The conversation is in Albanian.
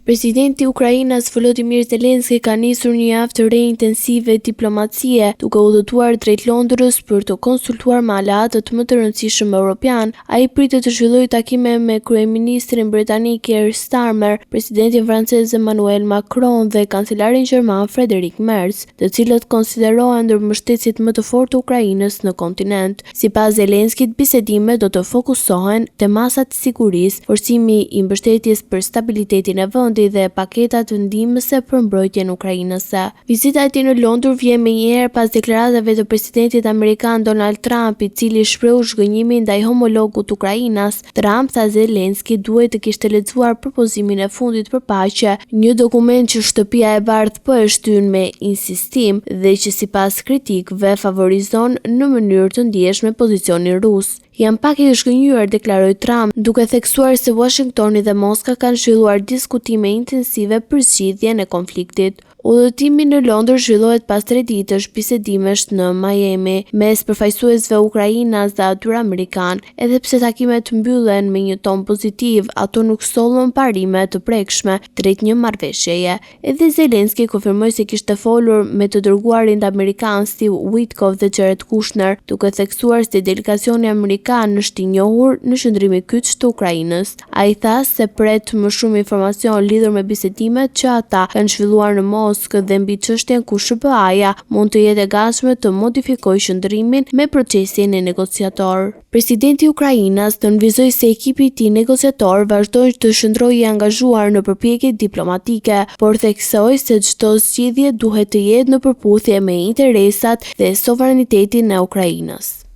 Presidenti i Ukrainës Volodymyr Zelensky ka nisur një javë të re intensive diplomacie, duke udhëtuar drejt Londrës për të konsultuar me aleatët më të rëndësishëm evropian. Ai pritet të zhvillojë takime me kryeministrin britanik Keir Starmer, presidentin francez Emmanuel Macron dhe kancelarin gjerman Friedrich Merz, të cilët konsiderohen ndër mbështetësit më të fortë të Ukrainës në kontinent. Sipas Zelenskit, bisedimet do të fokusohen te masat e sigurisë, forcimi i mbështetjes për stabilitetin e vendit dhe paketat ndihmëse për mbrojtjen ukrainase. Vizita e tij në Londër vjen me njëherë pas deklaratave të presidentit amerikan Donald Trump, i cili shprehu zhgënjimin ndaj homologut Ukrainas. Trump tha Zelensky duhet të kishte lexuar propozimin e fundit për paqe, një dokument që Shtëpia e Bardhë po e shtyn me insistim dhe që sipas kritikëve favorizon në mënyrë të ndjeshme pozicionin rus. Jam pak i zhgënjur, deklaroi Trump, duke theksuar se Washingtoni dhe Moska kanë zhvilluar diskutime intensive për zgjidhjen e konfliktit. Udhëtimi në Londër zhvillohet pas 3 ditësh bisedimesh në Miami mes përfaqësuesve ukrainas dhe atyre amerikan. Edhe pse takimet mbyllen me një ton pozitiv, ato nuk sollën parime të prekshme drejt një marrëveshjeje. Edhe Zelensky konfirmoi se kishte folur me të dërguarin amerikan Steve Witkoff dhe Jared Kushner, duke theksuar se delegacioni amerikan është i njohur në qëndrimin e kyç të Ukrainës. Ai tha se pret më shumë informacion lidhur me bisedimet që ata kanë zhvilluar në Moskë dhe mbi çështjen ku SBA-ja mund të jetë e gatshme të modifikojë qëndrimin me procesin e negociator. Presidenti i Ukrainës nënvizoi se ekipi i tij negociator vazhdon të qëndrojë i angazhuar në përpjekjet diplomatike, por theksoi se çdo zgjidhje duhet të jetë në përputhje me interesat dhe sovranitetin e Ukrainës.